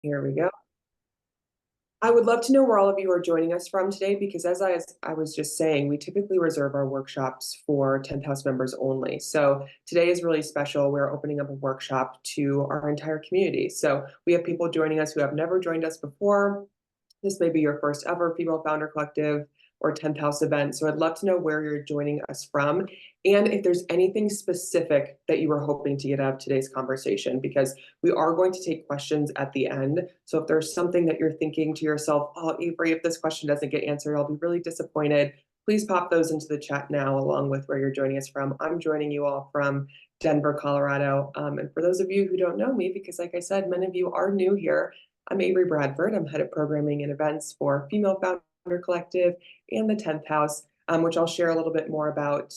Here we go. I would love to know where all of you are joining us from today because as I was just saying, we typically reserve our workshops for 10th House members only. So today is really special. We're opening up a workshop to our entire community. So we have people joining us who have never joined us before. This may be your first ever Female Founder Collective or 10th House event. So I'd love to know where you're joining us from and if there's anything specific that you were hoping to get out of today's conversation, because we are going to take questions at the end. So if there's something that you're thinking to yourself, oh, Avery, if this question doesn't get answered, I'll be really disappointed. Please pop those into the chat now, along with where you're joining us from. I'm joining you all from Denver, Colorado. And for those of you who don't know me, because like I said, many of you are new here, I'm Avery Bradford. I'm head of programming and events for Female Founder Collective and the 10th House, which I'll share a little bit more about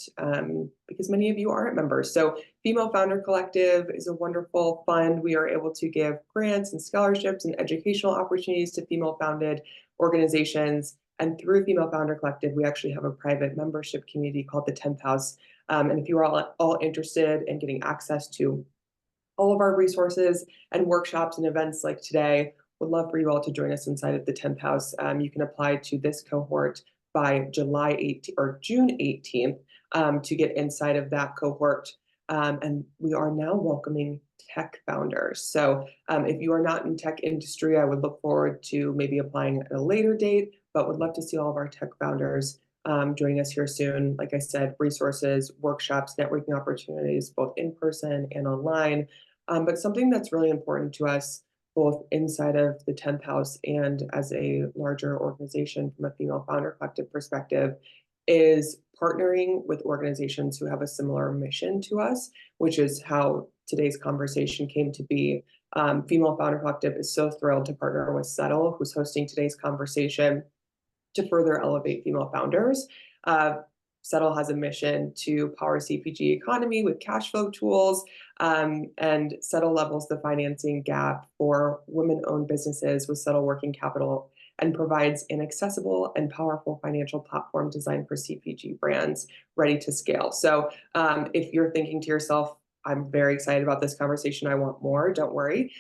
because many of you aren't members. So Female Founder Collective is a wonderful fund. We are able to give grants and scholarships and educational opportunities to female-founded organizations. And through Female Founder Collective, we actually have a private membership community called the 10th House. And if you are all interested in getting access to all of our resources and workshops and events like today, would love for you all to join us inside of the 10th House. You can apply to this cohort by July 18th or June 18th to get inside of that cohort. And we are now welcoming tech founders. So if you are not in tech industry, I would look forward to maybe applying at a later date, but would love to see all of our tech founders joining us here soon. Like I said, resources, workshops, networking opportunities, both in person and online. But something that's really important to us, both inside of the 10th House and as a larger organization from a female founder collective perspective, is partnering with organizations who have a similar mission to us, which is how today's conversation came to be. Female Founder Collective is so thrilled to partner with Settle, who's hosting today's conversation, to further elevate female founders. Settle has a mission to power CPG economy with cash flow tools, and Settle levels the financing gap for women-owned businesses with Settle Working Capital and provides an accessible and powerful financial platform designed for CPG brands ready to scale. So if you're thinking to yourself, I'm very excited about this conversation, I want more, don't worry,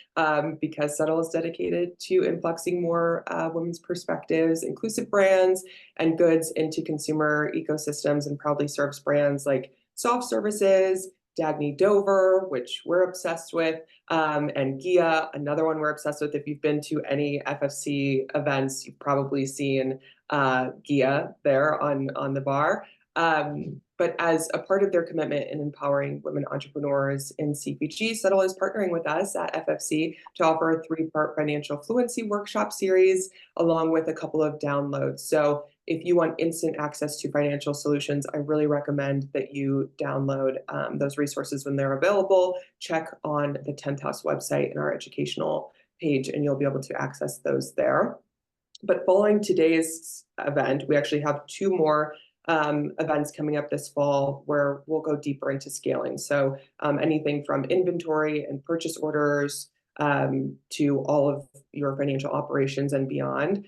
because Settle is dedicated to influxing more women's perspectives, inclusive brands, and goods into consumer ecosystems, and proudly serves brands like Soft Services, Dagny Dover, which we're obsessed with, and Gia, another one we're obsessed with. If you've been to any FFC events, you've probably seen Gia there on the bar. But as a part of their commitment in empowering women entrepreneurs in CPG, Settle is partnering with us at FFC to offer a 3-part financial fluency workshop series, along with a couple of downloads. So if you want instant access to financial solutions, I really recommend that you download those resources when they're available. Check on the 10th House website and our educational page, and you'll be able to access those there. But following today's event, we actually have 2 more events coming up this fall where we'll go deeper into scaling. So anything from inventory and purchase orders to all of your financial operations and beyond.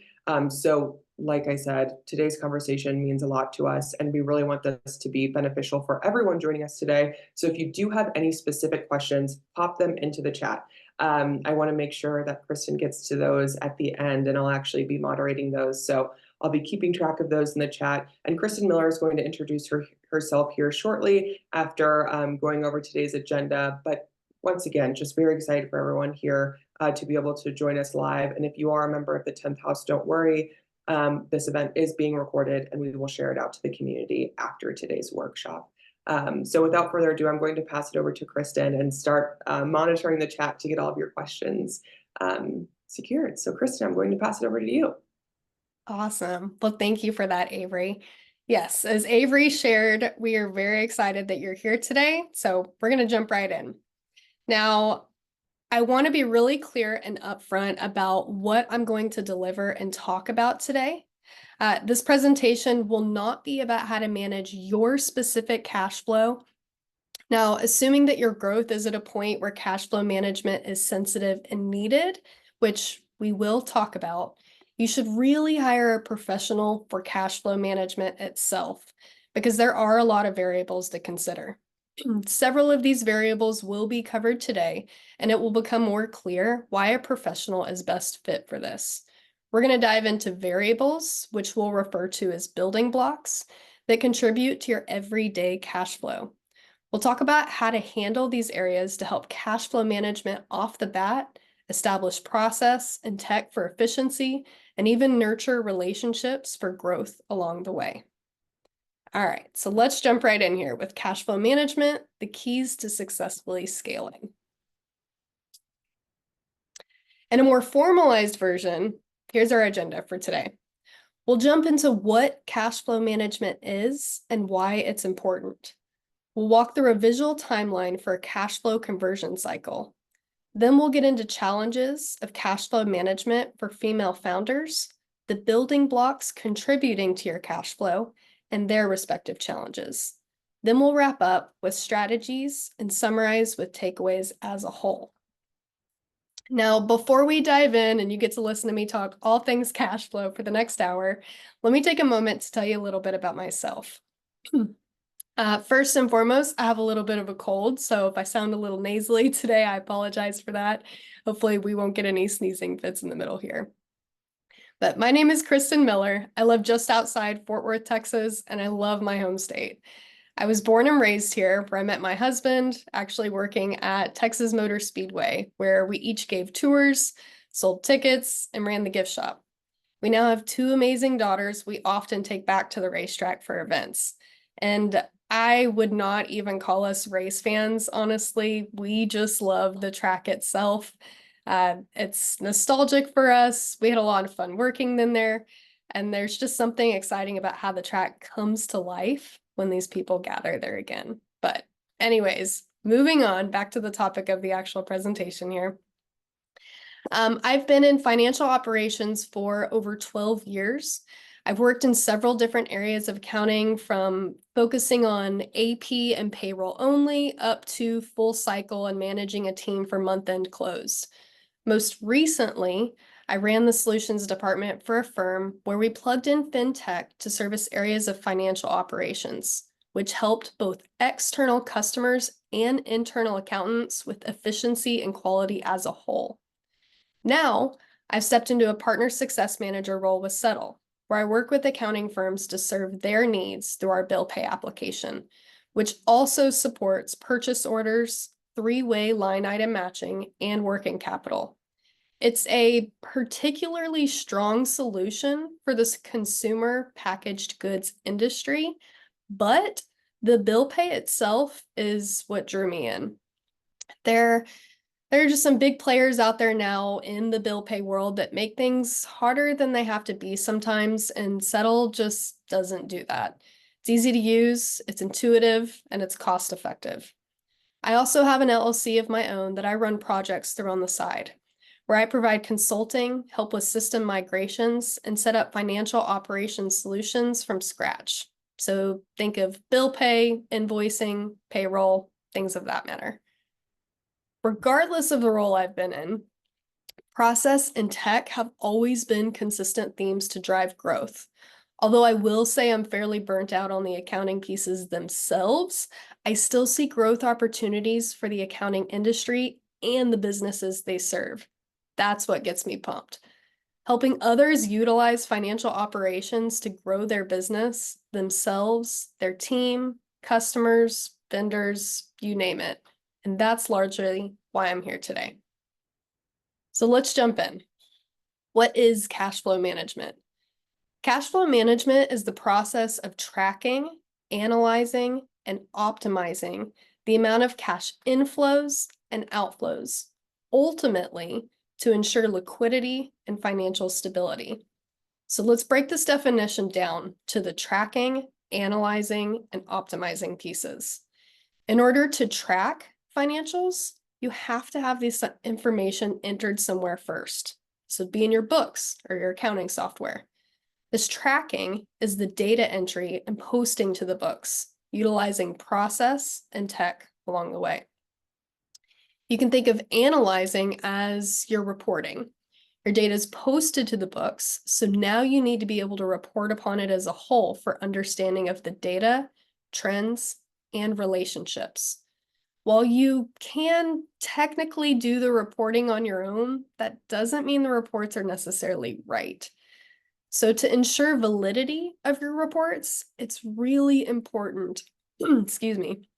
So like I said, today's conversation means a lot to us, and we really want this to be beneficial for everyone joining us today. So if you do have any specific questions, pop them into the chat. I want to make sure that Kristin gets to those at the end, and I'll actually be moderating those. So I'll be keeping track of those in the chat. And Kristin Miller is going to introduce herself here shortly after going over today's agenda. But once again, just very excited for everyone here to be able to join us live. And if you are a member of the 10th House, don't worry. This event is being recorded, and we will share it out to the community after today's workshop. So without further ado, I'm going to pass it over to Kristin and start monitoring the chat to get all of your questions secured. So Kristin, I'm going to pass it over to you. Awesome. Well, thank you for that, Avery. Yes, as Avery shared, we are very excited that you're here today. So we're going to jump right in. Now, I want to be really clear and upfront about what I'm going to deliver and talk about today. This presentation will not be about how to manage your specific cash flow. Now, assuming that your growth is at a point where cash flow management is sensitive and needed, which we will talk about, you should really hire a professional for cash flow management itself, because there are a lot of variables to consider. Several of these variables will be covered today, and it will become more clear why a professional is best fit for this. We're going to dive into variables, which we'll refer to as building blocks, that contribute to your everyday cash flow. We'll talk about how to handle these areas to help cash flow management off the bat, establish process and tech for efficiency, and even nurture relationships for growth along the way. All right, so let's jump right in here with cash flow management, the keys to successfully scaling. In a more formalized version, here's our agenda for today. We'll jump into what cash flow management is and why it's important. We'll walk through a visual timeline for a cash flow conversion cycle. Then we'll get into challenges of cash flow management for female founders, the building blocks contributing to your cash flow, and their respective challenges. Then we'll wrap up with strategies and summarize with takeaways as a whole. Now, before we dive in and you get to listen to me talk all things cash flow for the next hour, let me take a moment to tell you a little bit about myself. First and foremost, I have a little bit of a cold, so if I sound a little nasally today, I apologize for that. Hopefully we won't get any sneezing fits in the middle here. But my name is Kristin Miller. I live just outside Fort Worth, Texas, and I love my home state. I was born and raised here, where I met my husband, actually working at Texas Motor Speedway, where we each gave tours, sold tickets, and ran the gift shop. We now have two amazing daughters we often take back to the racetrack for events. And I would not even call us race fans, honestly. We just love the track itself. It's nostalgic for us. We had a lot of fun working in there. And there's just something exciting about how the track comes to life when these people gather there again. But anyways, moving on back to the topic of the actual presentation here. I've been in financial operations for over 12 years. I've worked in several different areas of accounting, from focusing on AP and payroll only up to full cycle and managing a team for month-end close. Most recently, I ran the solutions department for a firm where we plugged in fintech to service areas of financial operations, which helped both external customers and internal accountants with efficiency and quality as a whole. Now, I've stepped into a partner success manager role with Settle, where I work with accounting firms to serve their needs through our bill pay application, which also supports purchase orders, three-way line item matching, and working capital. It's a particularly strong solution for this consumer packaged goods industry, but the bill pay itself is what drew me in. There are just some big players out there now in the bill pay world that make things harder than they have to be sometimes, and Settle just doesn't do that. It's easy to use, it's intuitive, and it's cost effective. I also have an LLC of my own that I run projects through on the side, where I provide consulting, help with system migrations, and set up financial operations solutions from scratch. So think of bill pay, invoicing, payroll, things of that matter. Regardless of the role I've been in, process and tech have always been consistent themes to drive growth. Although I will say I'm fairly burnt out on the accounting pieces themselves, I still see growth opportunities for the accounting industry and the businesses they serve. That's what gets me pumped. Helping others utilize financial operations to grow their business, themselves, their team, customers, vendors, you name it. And that's largely why I'm here today. So let's jump in. What is cash flow management? Cash flow management is the process of tracking, analyzing, and optimizing the amount of cash inflows and outflows, ultimately to ensure liquidity and financial stability. So let's break this definition down to the tracking, analyzing, and optimizing pieces. In order to track financials, you have to have this information entered somewhere first. So it'd be in your books or your accounting software. This tracking is the data entry and posting to the books, utilizing process and tech along the way. You can think of analyzing as your reporting. Your data is posted to the books, so now you need to be able to report upon it as a whole for understanding of the data, trends, and relationships. While you can technically do the reporting on your own, that doesn't mean the reports are necessarily right. So to ensure validity of your reports, it's really important, excuse me,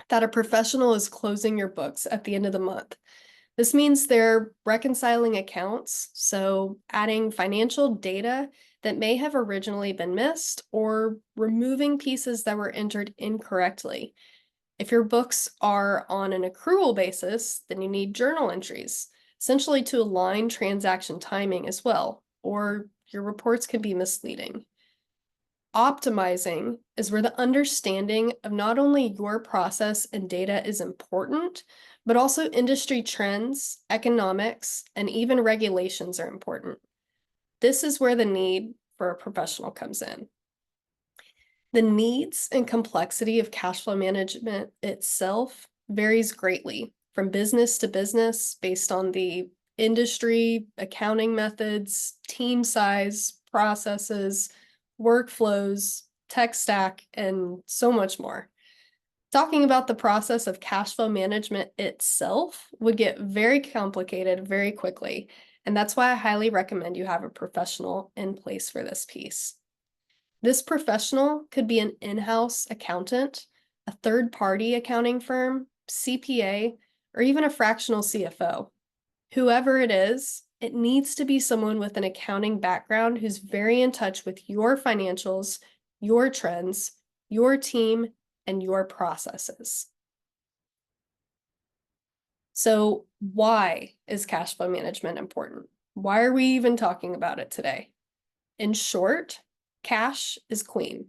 that a professional is closing your books at the end of the month. This means they're reconciling accounts, so adding financial data that may have originally been missed or removing pieces that were entered incorrectly. If your books are on an accrual basis, then you need journal entries, essentially to align transaction timing as well, or your reports can be misleading. Optimizing is where the understanding of not only your process and data is important, but also industry trends, economics, and even regulations are important. This is where the need for a professional comes in. The needs and complexity of cash flow management itself varies greatly from business to business based on the industry, accounting methods, team size, processes, workflows, tech stack, and so much more. Talking about the process of cash flow management itself would get very complicated very quickly, and that's why I highly recommend you have a professional in place for this piece. This professional could be an in-house accountant, a third-party accounting firm, CPA, or even a fractional CFO. Whoever it is, it needs to be someone with an accounting background who's very in touch with your financials, your trends, your team, and your processes. So why is cash flow management important? Why are we even talking about it today? In short, cash is queen.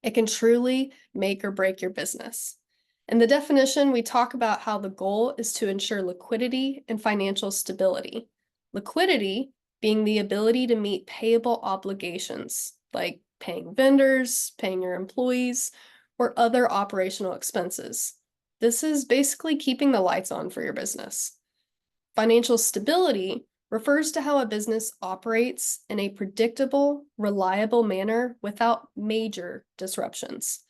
It can truly make or break your business. In the definition, we talk about how the goal is to ensure liquidity and financial stability. Liquidity being the ability to meet payable obligations, like paying vendors, paying your employees, or other operational expenses. This is basically keeping the lights on for your business. Financial stability refers to how a business operates in a predictable, reliable manner without major disruptions.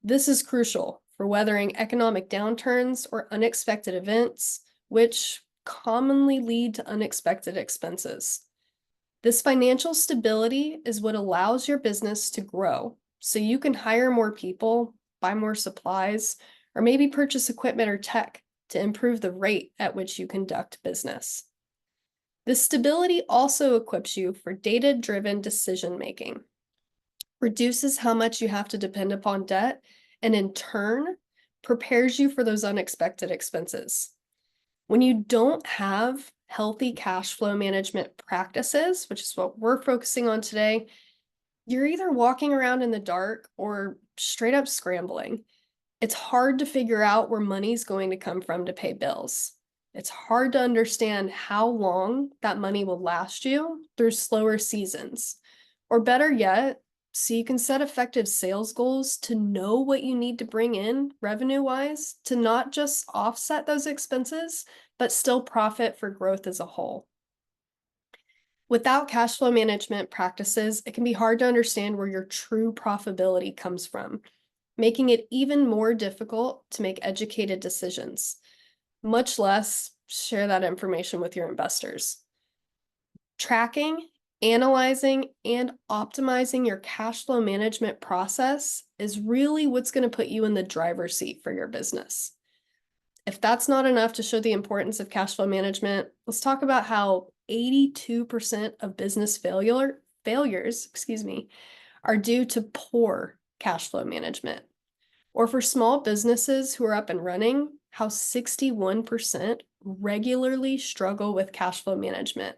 This is crucial for weathering economic downturns or unexpected events, which commonly lead to unexpected expenses. This financial stability is what allows your business to grow, so you can hire more people, buy more supplies, or maybe purchase equipment or tech to improve the rate at which you conduct business. This stability also equips you for data-driven decision-making, reduces how much you have to depend upon debt, and in turn, prepares you for those unexpected expenses. When you don't have healthy cash flow management practices, which is what we're focusing on today, you're either walking around in the dark or straight up scrambling. It's hard to figure out where money's going to come from to pay bills. It's hard to understand how long that money will last you through slower seasons. Or better yet, so you can set effective sales goals to know what you need to bring in revenue-wise to not just offset those expenses, but still profit for growth as a whole. Without cash flow management practices, it can be hard to understand where your true profitability comes from, making it even more difficult to make educated decisions, much less share that information with your investors. Tracking, analyzing, and optimizing your cash flow management process is really what's going to put you in the driver's seat for your business. If that's not enough to show the importance of cash flow management, let's talk about how 82% of business failures, are due to poor cash flow management. Or for small businesses who are up and running, how 61% regularly struggle with cash flow management.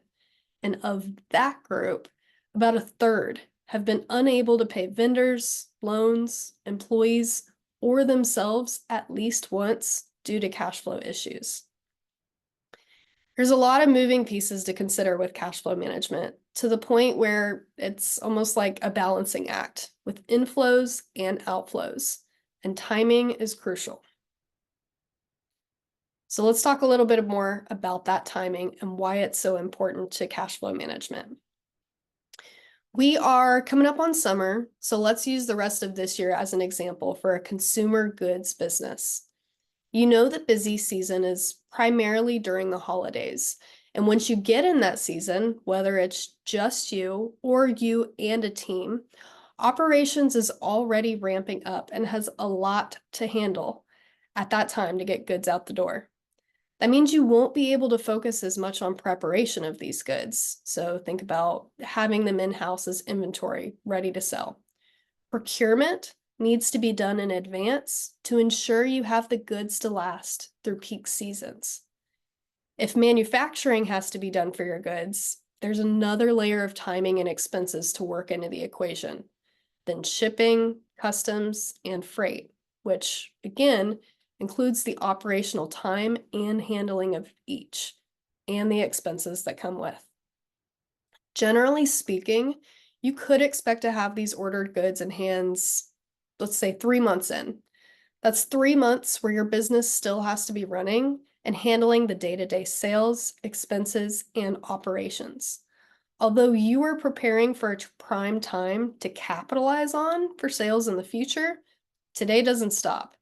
And of that group, about a third have been unable to pay vendors, loans, employees, or themselves at least once due to cash flow issues. There's a lot of moving pieces to consider with cash flow management, to the point where it's almost like a balancing act with inflows and outflows, and timing is crucial. So let's talk a little bit more about that timing and why it's so important to cash flow management. We are coming up on summer, so let's use the rest of this year as an example for a consumer goods business. You know that busy season is primarily during the holidays. And once you get in that season, whether it's just you or you and a team, operations is already ramping up and has a lot to handle at that time to get goods out the door. That means you won't be able to focus as much on preparation of these goods. So think about having them in-house as inventory ready to sell. Procurement needs to be done in advance to ensure you have the goods to last through peak seasons. If manufacturing has to be done for your goods, there's another layer of timing and expenses to work into the equation. Then shipping, customs, and freight, which again includes the operational time and handling of each, and the expenses that come with. Generally speaking, you could expect to have these ordered goods in hands, let's say 3 months in. That's 3 months where your business still has to be running and handling the day-to-day sales, expenses, and operations. Although you are preparing for a prime time to capitalize on for sales in the future, today doesn't stop.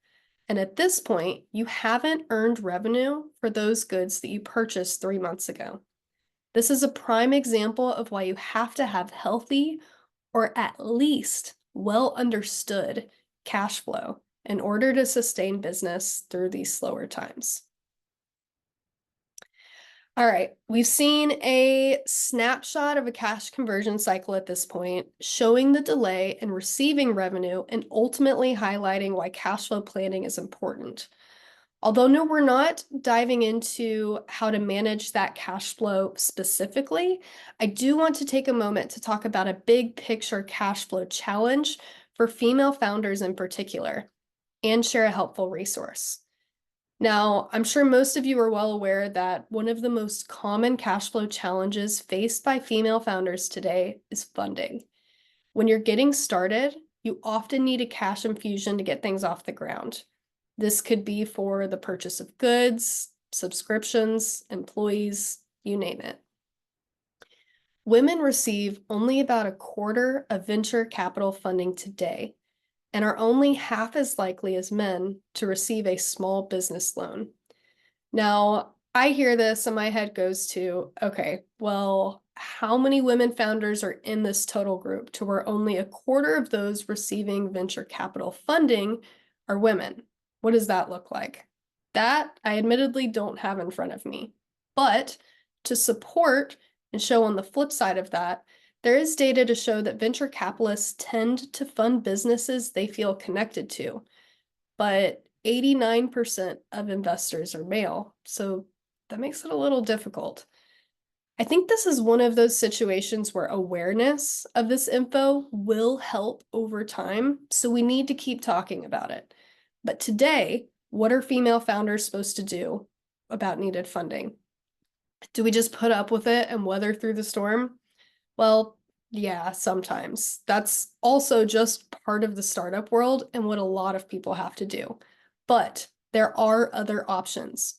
And at this point, you haven't earned revenue for those goods that you purchased 3 months ago. This is a prime example of why you have to have healthy or at least well understood cash flow in order to sustain business through these slower times. All right, we've seen a snapshot of a cash conversion cycle at this point, showing the delay in receiving revenue and ultimately highlighting why cash flow planning is important. Although no, we're not diving into how to manage that cash flow specifically, I do want to take a moment to talk about a big picture cash flow challenge for female founders in particular, and share a helpful resource. Now, I'm sure most of you are well aware that one of the most common cash flow challenges faced by female founders today is funding. When you're getting started, you often need a cash infusion to get things off the ground. This could be for the purchase of goods, subscriptions, employees, you name it. Women receive only about a quarter of venture capital funding today and are only half as likely as men to receive a small business loan. Now, I hear this and my head goes to, okay, well, how many women founders are in this total group to where only a quarter of those receiving venture capital funding are women? What does that look like? That I admittedly don't have in front of me. But to support and show on the flip side of that, there is data to show that venture capitalists tend to fund businesses they feel connected to, but 89% of investors are male, so that makes it a little difficult. I think this is one of those situations where awareness of this info will help over time, so we need to keep talking about it. But today, what are female founders supposed to do about needed funding? Do we just put up with it and weather through the storm? Well, yeah, sometimes. That's also just part of the startup world and what a lot of people have to do. But there are other options.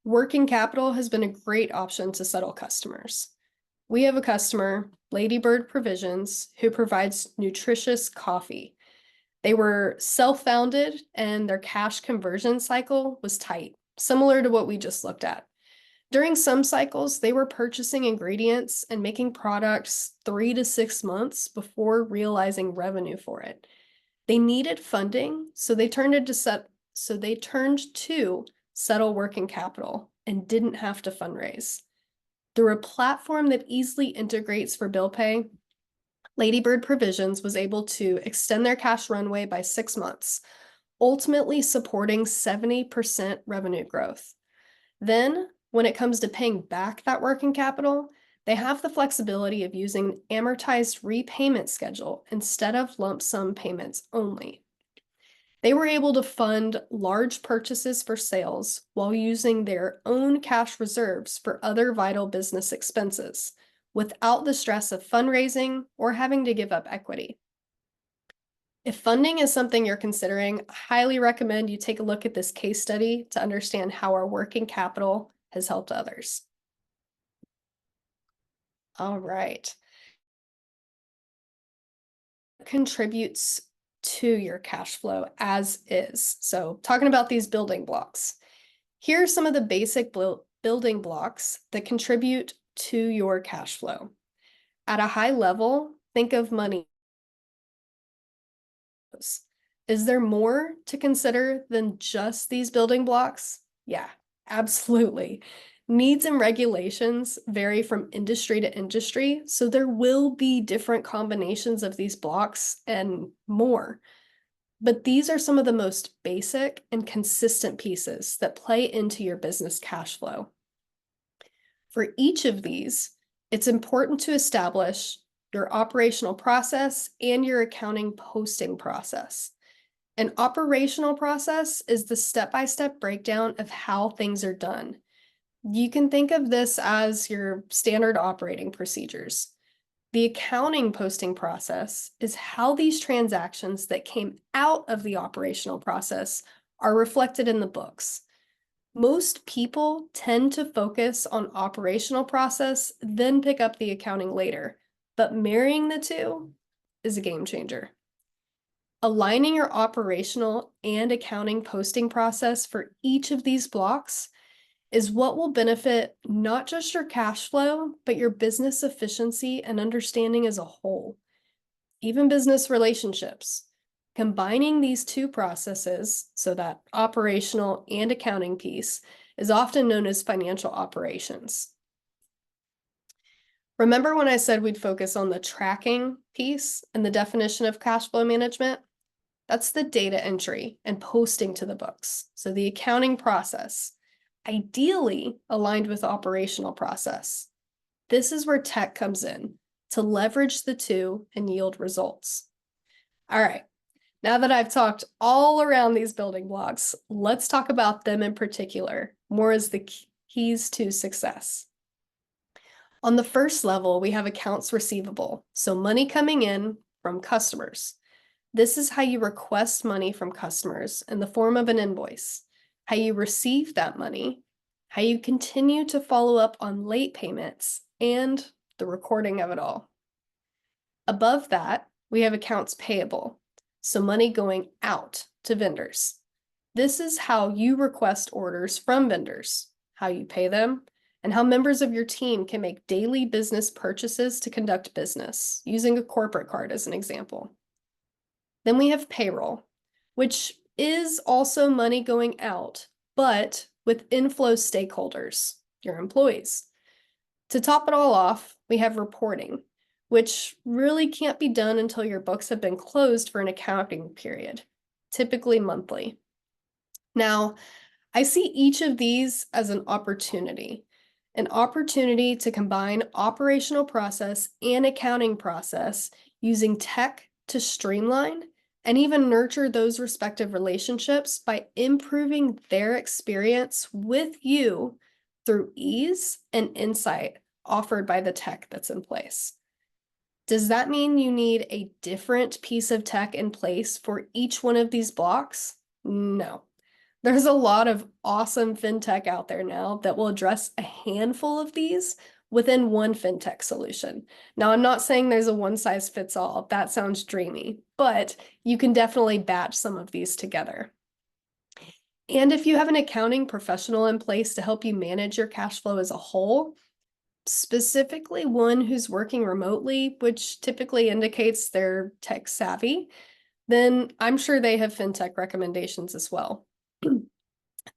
Working capital has been a great option to settle customers. We have a customer, Ladybird Provisions, who provides nutritious coffee. They were self-founded and their cash conversion cycle was tight, similar to what we just looked at. During some cycles, they were purchasing ingredients and making products 3 to 6 months before realizing revenue for it. They needed funding, so they turned to settle working capital and didn't have to fundraise. Through a platform that easily integrates for bill pay, Ladybird Provisions was able to extend their cash runway by 6 months, ultimately supporting 70% revenue growth. Then, when it comes to paying back that working capital, they have the flexibility of using an amortized repayment schedule instead of lump sum payments only. They were able to fund large purchases for sales while using their own cash reserves for other vital business expenses, without the stress of fundraising or having to give up equity. If funding is something you're considering, I highly recommend you take a look at this case study to understand how our working capital has helped others. All right. contributes to your cash flow as is. So talking about these building blocks, here are some of the basic building blocks that contribute to your cash flow. At a high level, think of money. Is there more to consider than just these building blocks? Yeah, absolutely. Needs and regulations vary from industry to industry, so there will be different combinations of these blocks and more. But these are some of the most basic and consistent pieces that play into your business cash flow. For each of these, it's important to establish your operational process and your accounting posting process. An operational process is the step-by-step breakdown of how things are done. You can think of this as your standard operating procedures. The accounting posting process is how these transactions that came out of the operational process are reflected in the books. Most people tend to focus on operational process, then pick up the accounting later, but marrying the two is a game changer. Aligning your operational and accounting posting process for each of these blocks is what will benefit not just your cash flow, but your business efficiency and understanding as a whole. Even business relationships. Combining these two processes, so that operational and accounting piece, is often known as financial operations. Remember when I said we'd focus on the tracking piece and the definition of cash flow management? That's the data entry and posting to the books. So the accounting process, ideally aligned with operational process. This is where tech comes in to leverage the two and yield results. All right, now that I've talked all around these building blocks, let's talk about them in particular, more as the keys to success. On the first level, we have accounts receivable, so money coming in from customers. This is how you request money from customers in the form of an invoice, how you receive that money, how you continue to follow up on late payments, and the recording of it all. Above that, we have accounts payable, so money going out to vendors. This is how you request orders from vendors, how you pay them, and how members of your team can make daily business purchases to conduct business, using a corporate card as an example. Then we have payroll, which is also money going out, but with inflow stakeholders, your employees. To top it all off, we have reporting, which really can't be done until your books have been closed for an accounting period, typically monthly. Now, I see each of these as an opportunity to combine operational process and accounting process using tech to streamline and even nurture those respective relationships by improving their experience with you through ease and insight offered by the tech that's in place. Does that mean you need a different piece of tech in place for each one of these blocks? No. There's a lot of awesome fintech out there now that will address a handful of these within one fintech solution. Now, I'm not saying there's a one-size-fits-all. That sounds dreamy, but you can definitely batch some of these together. And if you have an accounting professional in place to help you manage your cash flow as a whole, specifically one who's working remotely, which typically indicates they're tech savvy, then I'm sure they have fintech recommendations as well.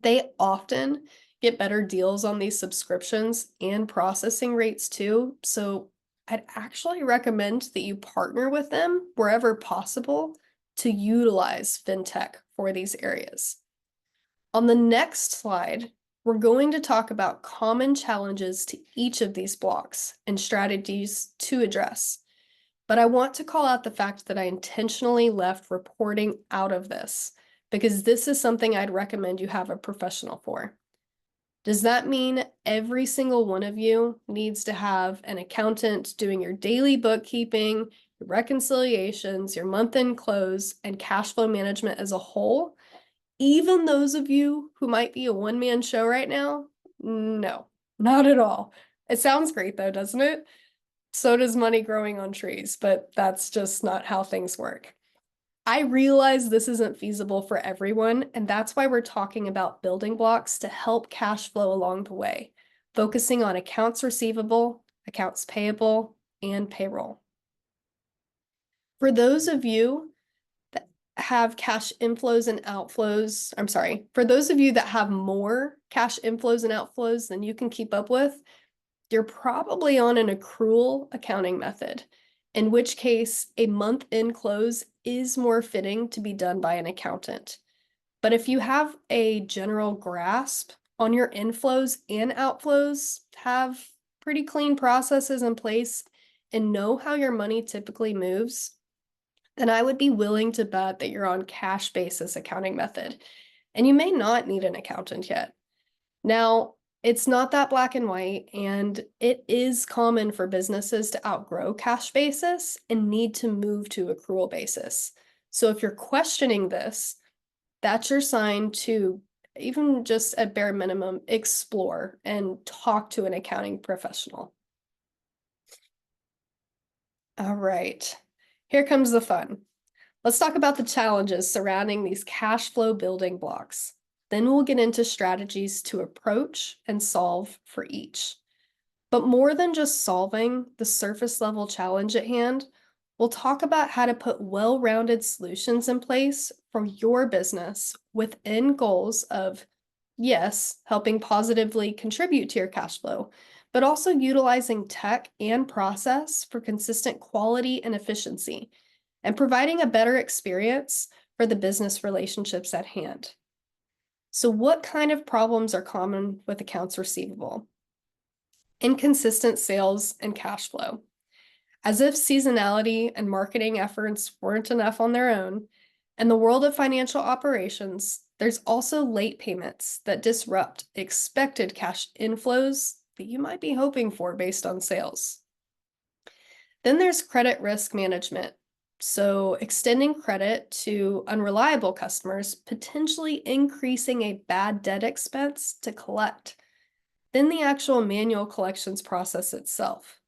They often get better deals on these subscriptions and processing rates too. So I'd actually recommend that you partner with them wherever possible to utilize fintech for these areas. On the next slide, we're going to talk about common challenges to each of these blocks and strategies to address. But I want to call out the fact that I intentionally left reporting out of this, because this is something I'd recommend you have a professional for. Does that mean every single one of you needs to have an accountant doing your daily bookkeeping, your reconciliations, your month-end close, and cash flow management as a whole? Even those of you who might be a one-man show right now? No, not at all. It sounds great though, doesn't it? So does money growing on trees, but that's just not how things work. I realize this isn't feasible for everyone, and that's why we're talking about building blocks to help cash flow along the way, focusing on accounts receivable, accounts payable, and payroll. For those of you that have cash inflows and outflows, for those of you that have more cash inflows and outflows than you can keep up with, you're probably on an accrual accounting method, in which case a month-end close is more fitting to be done by an accountant. But if you have a general grasp on your inflows and outflows, have pretty clean processes in place, and know how your money typically moves, then I would be willing to bet that you're on cash basis accounting method, and you may not need an accountant yet. Now, it's not that black and white, and it is common for businesses to outgrow cash basis and need to move to accrual basis. So if you're questioning this, that's your sign to, even just at bare minimum, explore and talk to an accounting professional. All right, here comes the fun. Let's talk about the challenges surrounding these cash flow building blocks. Then we'll get into strategies to approach and solve for each. But more than just solving the surface level challenge at hand, we'll talk about how to put well-rounded solutions in place for your business within goals of, yes, helping positively contribute to your cash flow, but also utilizing tech and process for consistent quality and efficiency, and providing a better experience for the business relationships at hand. So what kind of problems are common with accounts receivable? Inconsistent sales and cash flow. As if seasonality and marketing efforts weren't enough on their own, in the world of financial operations, there's also late payments that disrupt expected cash inflows that you might be hoping for based on sales. Then there's credit risk management. So extending credit to unreliable customers, potentially increasing a bad debt expense to collect. Then the actual manual collections process itself.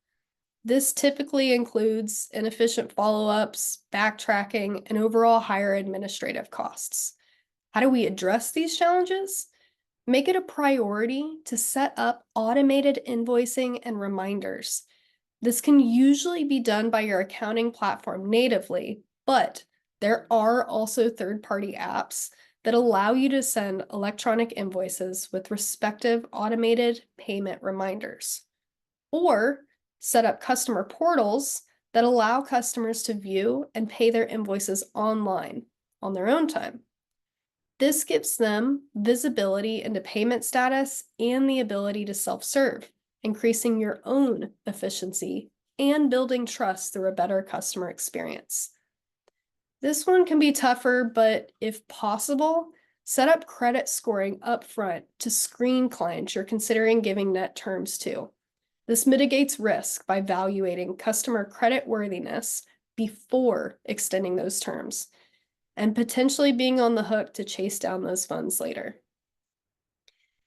This typically includes inefficient follow-ups, backtracking, and overall higher administrative costs. How do we address these challenges? Make it a priority to set up automated invoicing and reminders. This can usually be done by your accounting platform natively, but there are also third-party apps that allow you to send electronic invoices with respective automated payment reminders. Or set up customer portals that allow customers to view and pay their invoices online on their own time. This gives them visibility into payment status and the ability to self-serve, increasing your own efficiency and building trust through a better customer experience. This one can be tougher, but if possible, set up credit scoring upfront to screen clients you're considering giving net terms to. This mitigates risk by evaluating customer credit worthiness before extending those terms and potentially being on the hook to chase down those funds later.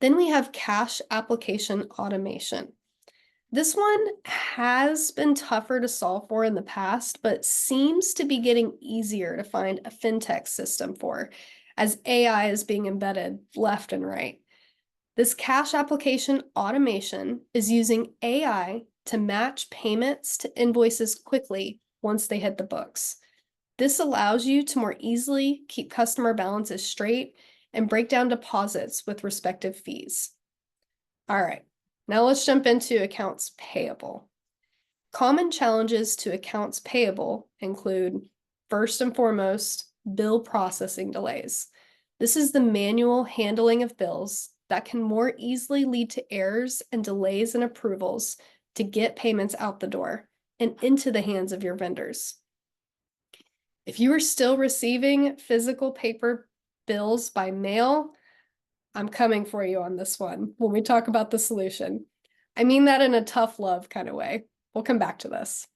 Then we have cash application automation. This one has been tougher to solve for in the past, but seems to be getting easier to find a fintech system for, as AI is being embedded left and right. This cash application automation is using AI to match payments to invoices quickly once they hit the books. This allows you to more easily keep customer balances straight and break down deposits with respective fees. All right, now let's jump into accounts payable. Common challenges to accounts payable include, first and foremost, bill processing delays. This is the manual handling of bills that can more easily lead to errors and delays in approvals to get payments out the door and into the hands of your vendors. If you are still receiving physical paper bills by mail, I'm coming for you on this one when we talk about the solution. I mean that in a tough love kind of way. We'll come back to this.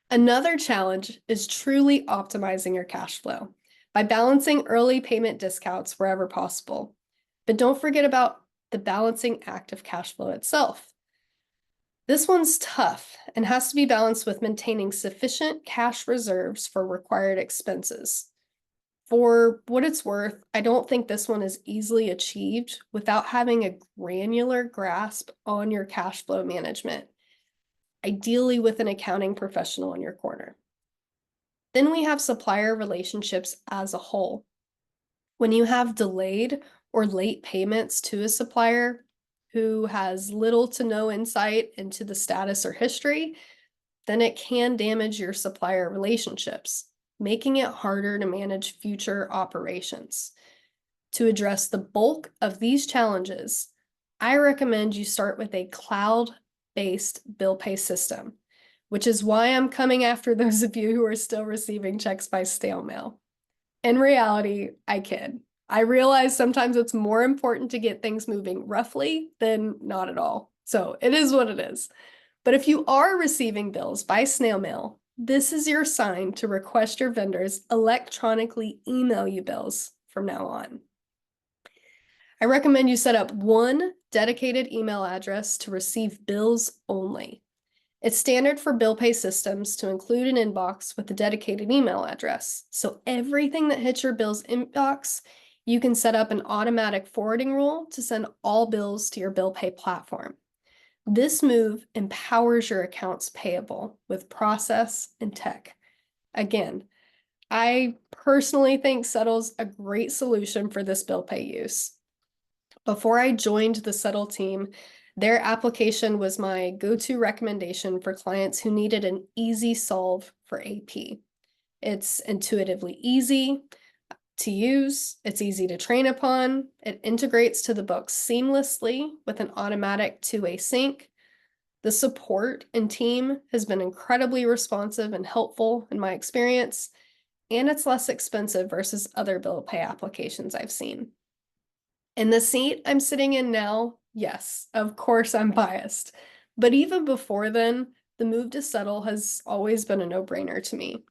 Another challenge is truly optimizing your cash flow by balancing early payment discounts wherever possible. But don't forget about the balancing act of cash flow itself. This one's tough and has to be balanced with maintaining sufficient cash reserves for required expenses. For what it's worth, I don't think this one is easily achieved without having a granular grasp on your cash flow management, ideally with an accounting professional in your corner. Then we have supplier relationships as a whole. When you have delayed or late payments to a supplier who has little to no insight into the status or history, then it can damage your supplier relationships, making it harder to manage future operations. To address the bulk of these challenges, I recommend you start with a cloud-based bill pay system, which is why I'm coming after those of you who are still receiving checks by snail mail. In reality, I kid. I realize sometimes it's more important to get things moving roughly than not at all. So it is what it is. But if you are receiving bills by snail mail, this is your sign to request your vendors electronically email you bills from now on. I recommend you set up one dedicated email address to receive bills only. It's standard for bill pay systems to include an inbox with a dedicated email address. So everything that hits your bill's inbox, you can set up an automatic forwarding rule to send all bills to your bill pay platform. This move empowers your accounts payable with process and tech. Again, I personally think Settle's a great solution for this bill pay use. Before I joined the Settle team, their application was my go-to recommendation for clients who needed an easy solve for AP. It's intuitively easy to use, it's easy to train upon, it integrates to the books seamlessly with an automatic two-way sync. The support and team has been incredibly responsive and helpful in my experience, and it's less expensive versus other bill pay applications I've seen. In the seat I'm sitting in now, yes, of course I'm biased. But even before then, the move to Settle has always been a no-brainer to me.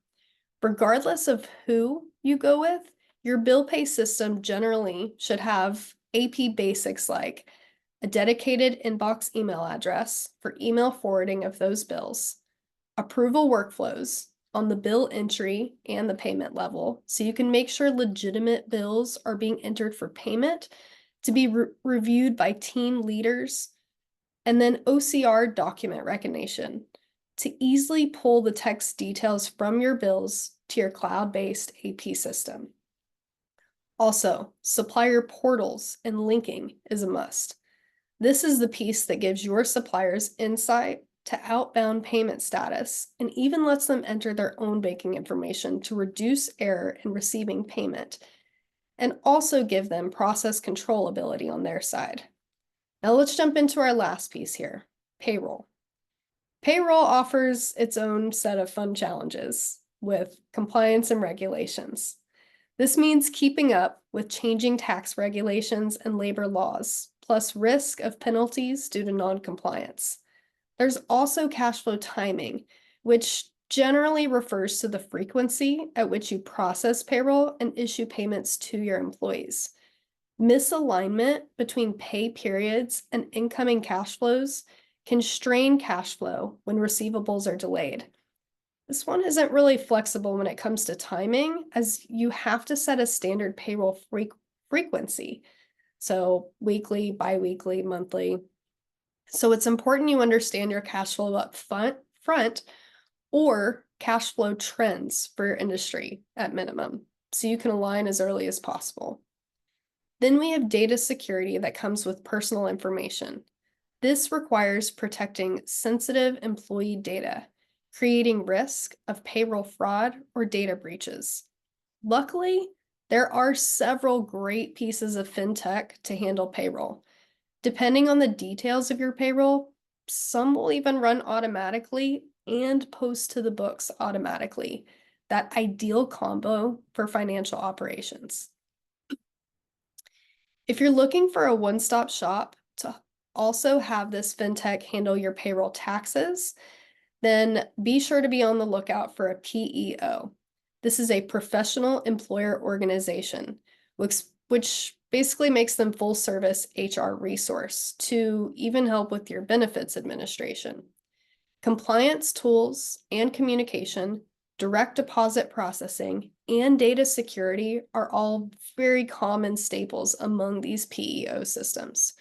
Regardless of who you go with, your bill pay system generally should have AP basics like a dedicated inbox email address for email forwarding of those bills, approval workflows on the bill entry and the payment level, so you can make sure legitimate bills are being entered for payment to be reviewed by team leaders, and then OCR document recognition to easily pull the text details from your bills to your cloud-based AP system. Also, supplier portals and linking is a must. This is the piece that gives your suppliers insight to outbound payment status and even lets them enter their own banking information to reduce error in receiving payment, and also give them process control ability on their side. Now let's jump into our last piece here, payroll. Payroll offers its own set of fun challenges with compliance and regulations. This means keeping up with changing tax regulations and labor laws, plus risk of penalties due to non-compliance. There's also cash flow timing, which generally refers to the frequency at which you process payroll and issue payments to your employees. Misalignment between pay periods and incoming cash flows can strain cash flow when receivables are delayed. This one isn't really flexible when it comes to timing, as you have to set a standard payroll frequency. So weekly, bi-weekly, monthly. So it's important you understand your cash flow up front or cash flow trends for your industry at minimum, so you can align as early as possible. Then we have data security that comes with personal information. This requires protecting sensitive employee data, creating risk of payroll fraud or data breaches. Luckily, there are several great pieces of fintech to handle payroll. Depending on the details of your payroll, some will even run automatically and post to the books automatically. That ideal combo for financial operations. If you're looking for a one-stop shop to also have this fintech handle your payroll taxes, then be sure to be on the lookout for a PEO. This is a professional employer organization, which basically makes them full service HR resource to even help with your benefits administration. Compliance tools and communication, direct deposit processing, and data security are all very common staples among these PEO systems.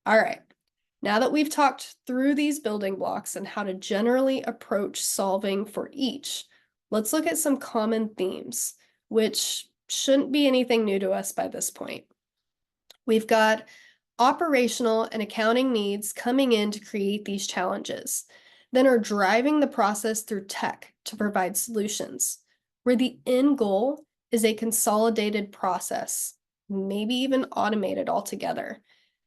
All right, now that we've talked through these building blocks and how to generally approach solving for each, let's look at some common themes, which shouldn't be anything new to us by this point. We've got operational and accounting needs coming in to create these challenges, then are driving the process through tech to provide solutions, where the end goal is a consolidated process, maybe even automated altogether,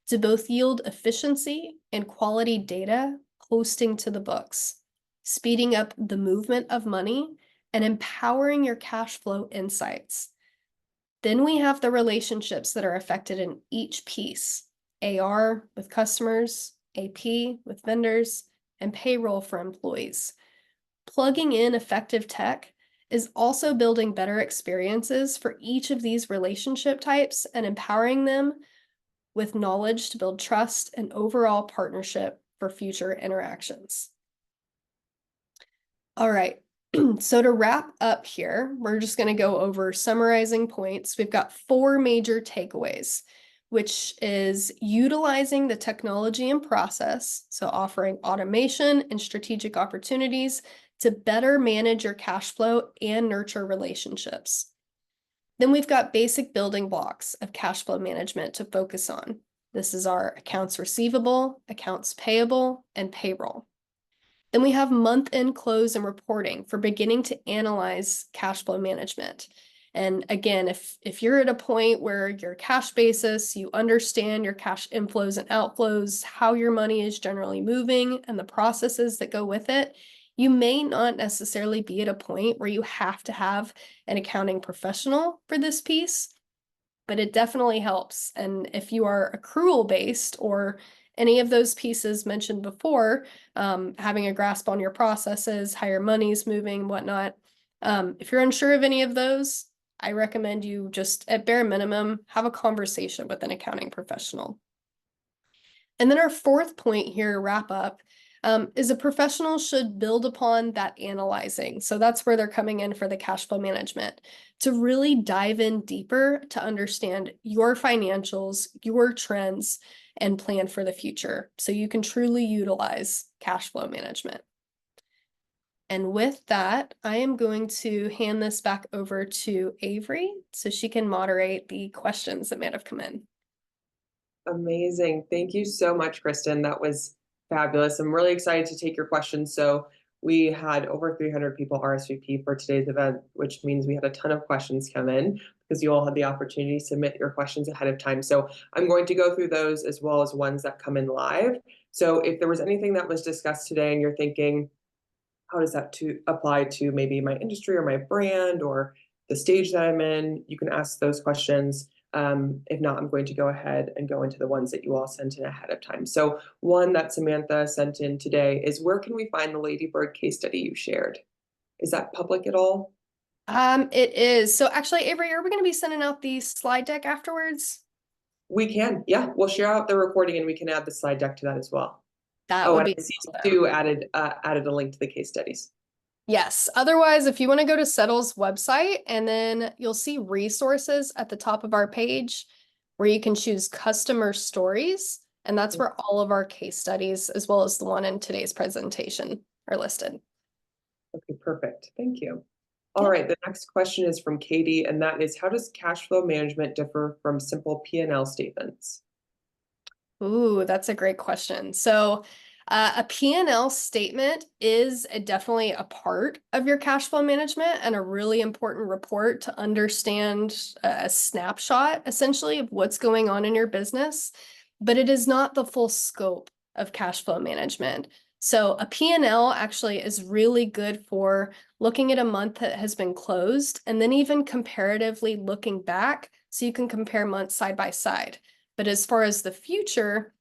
to both yield efficiency and quality data posting to the books, speeding up the movement of money and empowering your cash flow insights. Then we have the relationships that are affected in each piece: AR with customers, AP with vendors, and payroll for employees. Plugging in effective tech is also building better experiences for each of these relationship types and empowering them with knowledge to build trust and overall partnership for future interactions. All right. So to wrap up here, we're just going to go over summarizing points. We've got 4 major takeaways, which is utilizing the technology and process, so offering automation and strategic opportunities to better manage your cash flow and nurture relationships. Then we've got basic building blocks of cash flow management to focus on. This is our accounts receivable, accounts payable, and payroll. Then we have month-end close and reporting for beginning to analyze cash flow management. And again, if you're at a point where your cash basis, you understand your cash inflows and outflows, how your money is generally moving, and the processes that go with it, you may not necessarily be at a point where you have to have an accounting professional for this piece, but it definitely helps. And if you are accrual based or any of those pieces mentioned before, having a grasp on your processes, how your money's moving, whatnot, if you're unsure of any of those, I recommend you just at bare minimum, have a conversation with an accounting professional. And then our 4th point here, wrap up, is a professional should build upon that analyzing. So that's where they're coming in for the cash flow management, to really dive in deeper to understand your financials, your trends, and plan for the future so you can truly utilize cash flow management. And with that, I am going to hand this back over to Avery so she can moderate the questions that might have come in. Amazing. Thank you so much, Kristin. That was fabulous. I'm really excited to take your questions. So we had over 300 people RSVP for today's event, which means we had a ton of questions come in because you all had the opportunity to submit your questions ahead of time. So I'm going to go through those as well as ones that come in live. So if there was anything that was discussed today and you're thinking, how does that apply to maybe my industry or my brand or the stage that I'm in, you can ask those questions. If not, I'm going to go ahead and go into the ones that you all sent in ahead of time. So one that Samantha sent in today is, where can we find the Ladybird case study you shared? Is that public at all? It is. So actually, Avery, are we going to be sending out the slide deck afterwards? We can, yeah. We'll share out the recording and we can add the slide deck to that as well. That Oh, would and be I see awesome. Sue added a link to the case studies. Yes. Otherwise, if you want to go to Settle's website, and then you'll see resources at the top of our page where you can choose customer stories. And that's where all of our case studies, as well as the one in today's presentation, are listed. Okay, perfect. Thank you. All Yeah. right, the next question is from Katie, and that is, how does cash flow management differ from simple P&L statements? Ooh, that's a great question. So a P&L statement is definitely a part of your cash flow management and a really important report to understand a snapshot, essentially, of what's going on in your business, but it is not the full scope of cash flow management. So a P&L actually is really good for looking at a month that has been closed and then even comparatively looking back so you can compare months side by side. But as far as the future,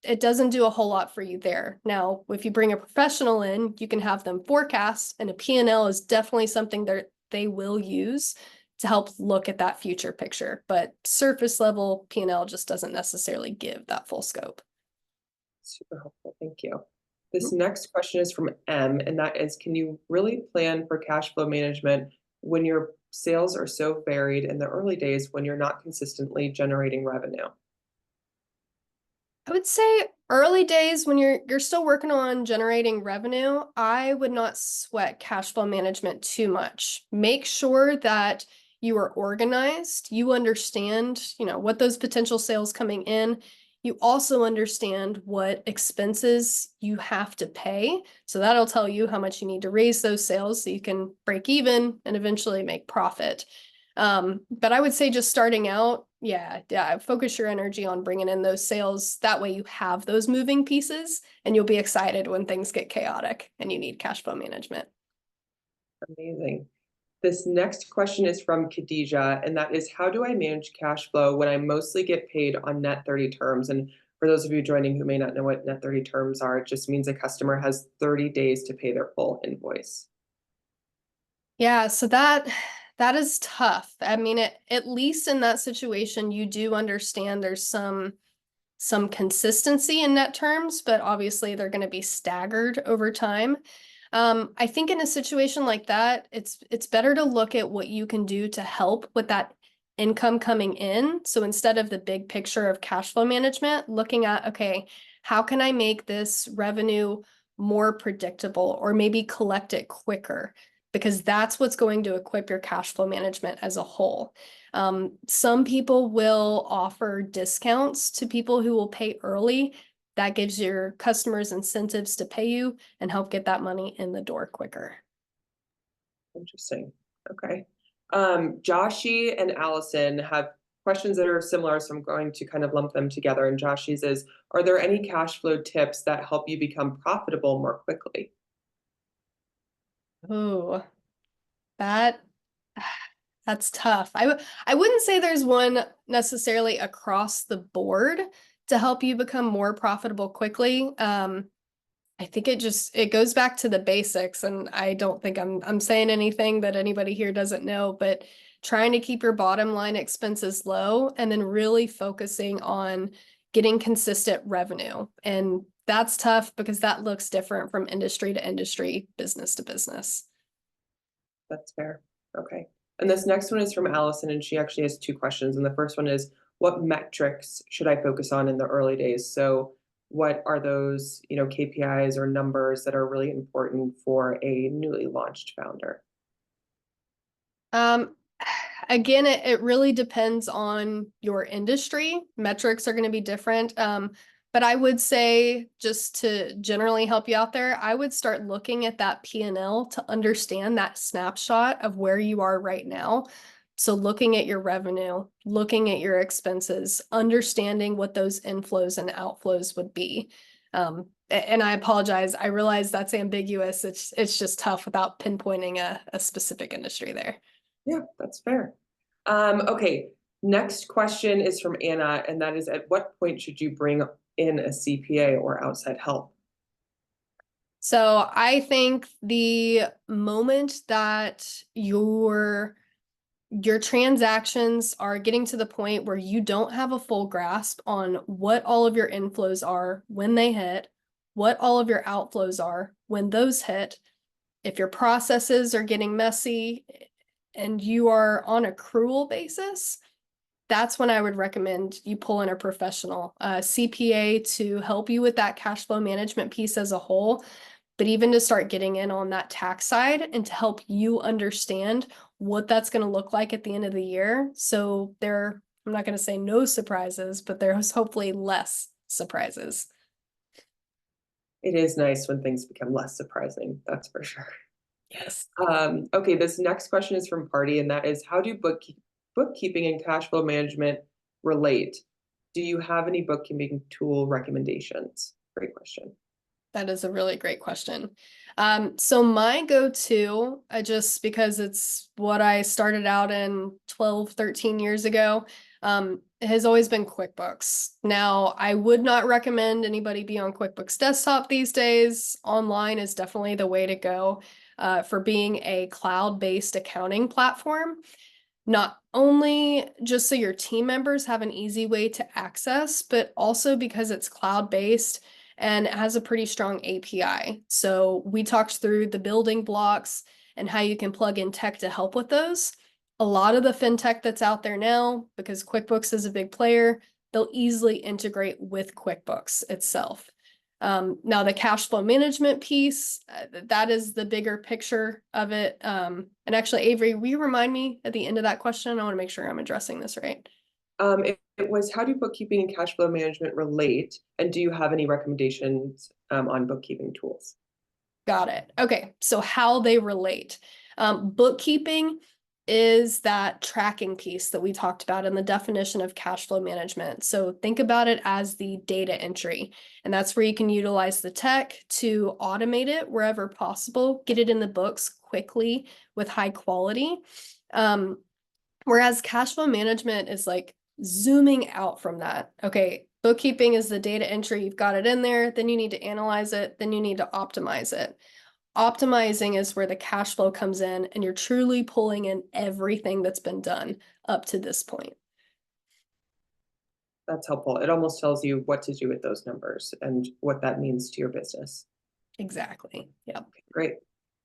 it doesn't do a whole lot for you there. Now, if you bring a professional in, you can have them forecast, and a P&L is definitely something that they will use to help look at that future picture. But surface level P&L just doesn't necessarily give that full scope. Super helpful. Thank you. This next question is from M, and that is, can you really plan for cash flow management when your sales are so varied in the early days when you're not consistently generating revenue? I would say early days when you're still working on generating revenue, I would not sweat cash flow management too much. Make sure that you are organized, you understand, what those potential sales coming in. You also understand what expenses you have to pay. So that'll tell you how much you need to raise those sales so you can break even and eventually make profit. But I would say just starting out, yeah, focus your energy on bringing in those sales. That way you have those moving pieces and you'll be excited when things get chaotic and you need cash flow management. Amazing. This next question is from Khadija, and that is, how do I manage cash flow when I mostly get paid on net 30 terms? And for those of you joining who may not know what net 30 terms are, it just means a customer has 30 days to pay their full invoice. Yeah, so that is tough. I mean, at least in that situation, you do understand there's some consistency in net terms, but obviously they're going to be staggered over time. I think in a situation like that, it's better to look at what you can do to help with that income coming in. So instead of the big picture of cash flow management, looking at, okay, how can I make this revenue more predictable or maybe collect it quicker? Because that's what's going to equip your cash flow management as a whole. Some people will offer discounts to people who will pay early. That gives your customers incentives to pay you and help get that money in the door quicker. Interesting. Okay. Joshi and Allison have questions that are similar, so I'm going to kind of lump them together. And Joshi's is, are there any cash flow tips that help you become profitable more quickly? Oh, that that's tough. I wouldn't say there's one necessarily across the board to help you become more profitable quickly. I think it goes back to the basics, and I don't think I'm saying anything that anybody here doesn't know, but trying to keep your bottom line expenses low and then really focusing on getting consistent revenue. And that's tough because that looks different from industry to industry, business to business. That's fair. Okay. And this next one is from Allison, and she actually has two questions. And the first one is, what metrics should I focus on in the early days? So what are those, KPIs or numbers that are really important for a newly launched founder? Um, Again, it really depends on your industry. Metrics are going to be different. But I would say, just to generally help you out there, I would start looking at that P&L to understand that snapshot of where you are right now. So looking at your revenue, looking at your expenses, understanding what those inflows and outflows would be. And I apologize. I realize that's ambiguous. It's just tough without pinpointing a specific industry there. Yeah, that's fair. Okay, next question is from Anna, and that is, at what point should you bring in a CPA or outside help? So I think the moment that your transactions are getting to the point where you don't have a full grasp on what all of your inflows are when they hit, what all of your outflows are when those hit, if your processes are getting messy and you are on a accrual basis, that's when I would recommend you pull in a professional, CPA, to help you with that cash flow management piece as a whole, but even to start getting in on that tax side and to help you understand what that's going to look like at the end of the year. So I'm not going to say no surprises, but there's hopefully less surprises. It is nice when things become less surprising, that's for sure. Yes. Okay, this next question is from Party, and that is, how do bookkeeping and cash flow management relate? Do you have any bookkeeping tool recommendations? Great question. That is a really great question. So my go-to, just because it's what I started out in 12, 13 years ago, has always been QuickBooks. Now, I would not recommend anybody be on QuickBooks Desktop these days. Online is definitely the way to go for being a cloud-based accounting platform. Not only just so your team members have an easy way to access, but also because it's cloud-based and it has a pretty strong API. So we talked through the building blocks and how you can plug in tech to help with those. A lot of the fintech that's out there now, because QuickBooks is a big player, they'll easily integrate with QuickBooks itself. Now the cash flow management piece, that is the bigger picture of it. And actually, Avery, will you remind me at the end of that question? I want to make sure I'm addressing this right. It was how do bookkeeping and cash flow management relate? And do you have any recommendations on bookkeeping tools? Got it. Okay, so how they relate. Bookkeeping is that tracking piece that we talked about in the definition of cash flow management. So think about it as the data entry, and that's where you can utilize the tech to automate it wherever possible, get it in the books quickly with high quality. Whereas cash flow management is like zooming out from that. Okay, bookkeeping is the data entry, you've got it in there, then you need to analyze it, then you need to optimize it. Optimizing is where the cash flow comes in and you're truly pulling in everything that's been done up to this point. That's helpful. It almost tells you what to do with those numbers and what that means to your business. Exactly. Yep. Okay, great.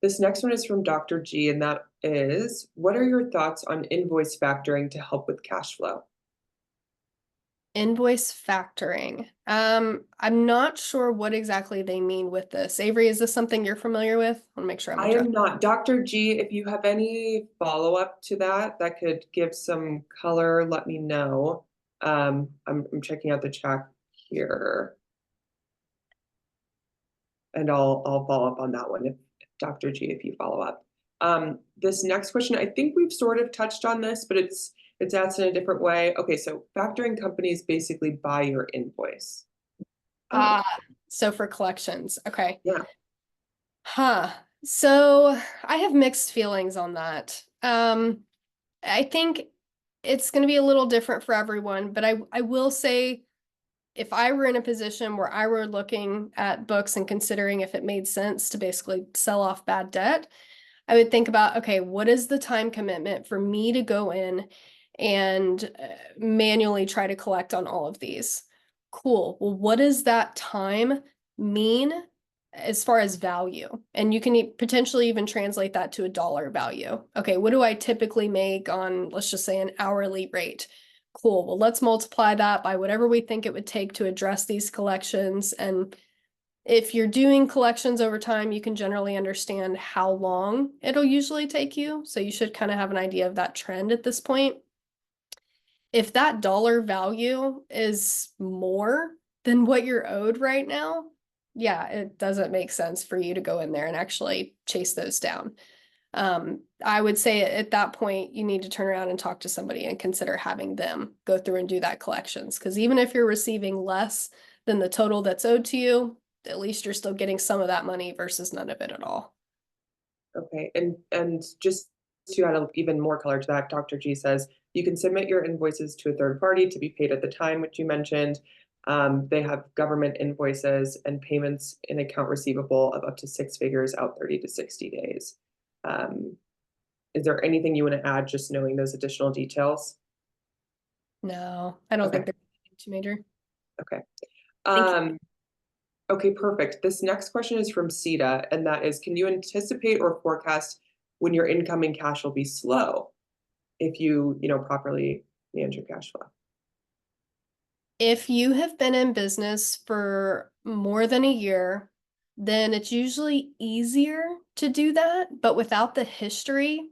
This next one is from Dr. G, and that is, what are your thoughts on invoice factoring to help with cash flow? Invoice factoring. I'm not sure what exactly they mean with this. Avery, is this something you're familiar with? I want to make sure I'm I addressing. am not. Dr. G, if you have any follow-up to that, that could give some color, let me know. I'm checking out the chat here. And I'll follow up on that one if Dr. G, if you follow up. This next question, I think we've sort of touched on this, but it's asked in a different way. Okay, so factoring companies basically buy your invoice. Ah, so for collections. Okay. Yeah. Huh. So I have mixed feelings on that. I think it's going to be a little different for everyone, but I will say if I were in a position where I were looking at books and considering if it made sense to basically sell off bad debt, I would think about, okay, what is the time commitment for me to go in and manually try to collect on all of these? Cool. Well, what does that time mean as far as value? And you can potentially even translate that to a dollar value. Okay, what do I typically make on, let's just say, an hourly rate? Cool. Well, let's multiply that by whatever we think it would take to address these collections. And if you're doing collections over time, you can generally understand how long it'll usually take you. So you should kind of have an idea of that trend at this point. If that dollar value is more than what you're owed right now, yeah, it doesn't make sense for you to go in there and actually chase those down. I would say at that point, you need to turn around and talk to somebody and consider having them go through and do that collections. Because even if you're receiving less than the total that's owed to you, at least you're still getting some of that money versus none of it at all. Okay, and just to add even more color to that, Dr. G says you can submit your invoices to a third party to be paid at the time, which you mentioned. They have government invoices and payments in account receivable of up to six figures out 30 to 60 days. Is there anything you want to add, just knowing those additional details? No, I don't think Okay, there's anything too major. okay. Thank you. Okay, perfect. This next question is from Sita, and that is, can you anticipate or forecast when your incoming cash will be slow if you properly manage your cash flow? If you have been in business for more than a year, then it's usually easier to do that. But without the history,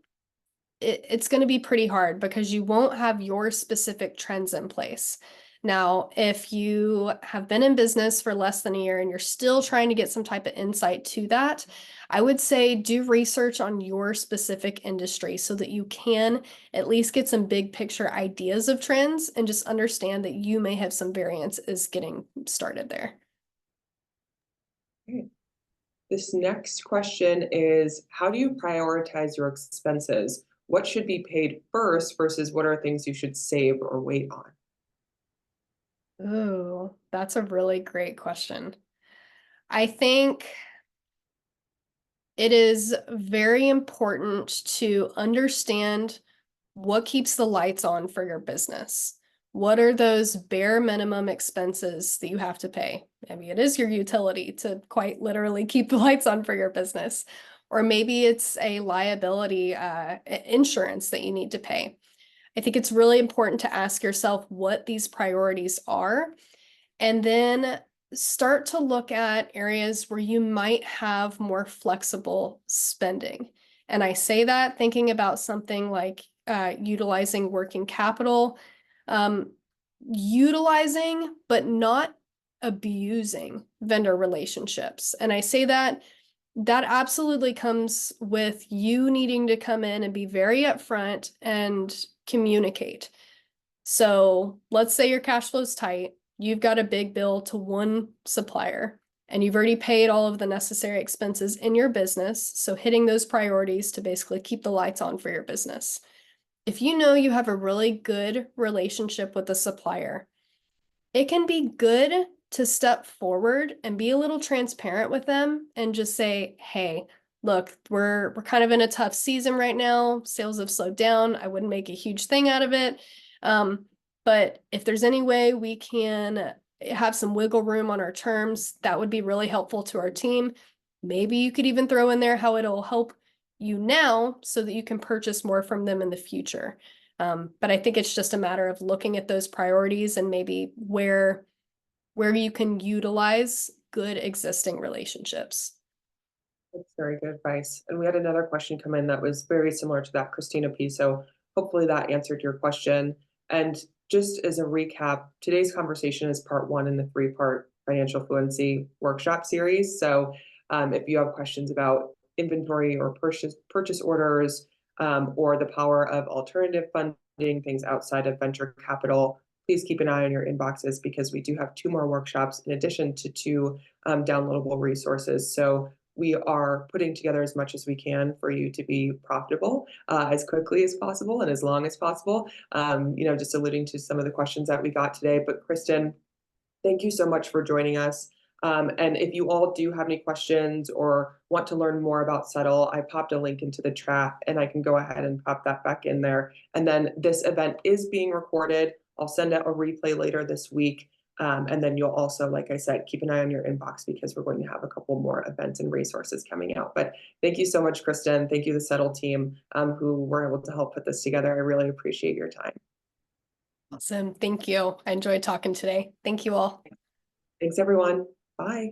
it's going to be pretty hard because you won't have your specific trends in place. Now, if you have been in business for less than a year and you're still trying to get some type of insight to that, I would say do research on your specific industry so that you can at least get some big picture ideas of trends and just understand that you may have some variances getting started there. Okay. This next question is, how do you prioritize your expenses? What should be paid first versus what are things you should save or wait on? Oh, that's a really great question. I think it is very important to understand what keeps the lights on for your business? What are those bare minimum expenses that you have to pay? Maybe it is your utility to quite literally keep the lights on for your business. Or maybe it's a liability insurance that you need to pay. I think it's really important to ask yourself what these priorities are, and then start to look at areas where you might have more flexible spending. And I say that thinking about something like utilizing working capital, um, utilizing but not abusing vendor relationships. And I say that that absolutely comes with you needing to come in and be very upfront and communicate. So let's say your cash flow's tight, you've got a big bill to one supplier, and you've already paid all of the necessary expenses in your business. So hitting those priorities to basically keep the lights on for your business. If you know you have a really good relationship with the supplier, it can be good to step forward and be a little transparent with them and just say, hey, look, we're kind of in a tough season right now. Sales have slowed down. I wouldn't make a huge thing out of it. But if there's any way we can have some wiggle room on our terms, that would be really helpful to our team. Maybe you could even throw in there how it'll help you now so that you can purchase more from them in the future. But I think it's just a matter of looking at those priorities and maybe where you can utilize good existing relationships. That's very good advice. And we had another question come in that was very similar to that Christina piece. So hopefully that answered your question. And just as a recap, today's conversation is part one in the three-part financial fluency workshop series. So if you have questions about inventory or purchase orders, or the power of alternative funding, things outside of venture capital, please keep an eye on your inboxes because we do have two more workshops in addition to two downloadable resources. So we are putting together as much as we can for you to be profitable as quickly as possible and as long as possible. Just alluding to some of the questions that we got today. But Kristin, thank you so much for joining us. And if you all do have any questions or want to learn more about Settle, I popped a link into the chat and I can go ahead and pop that back in there. And then this event is being recorded. I'll send out a replay later this week. And then you'll also, like I said, keep an eye on your inbox because we're going to have a couple more events and resources coming out. But thank you so much, Kristin. Thank you, the Settle team, who were able to help put this together. I really appreciate your time. Awesome. Thank you. I enjoyed talking today. Thank you all. Thanks, everyone. Bye.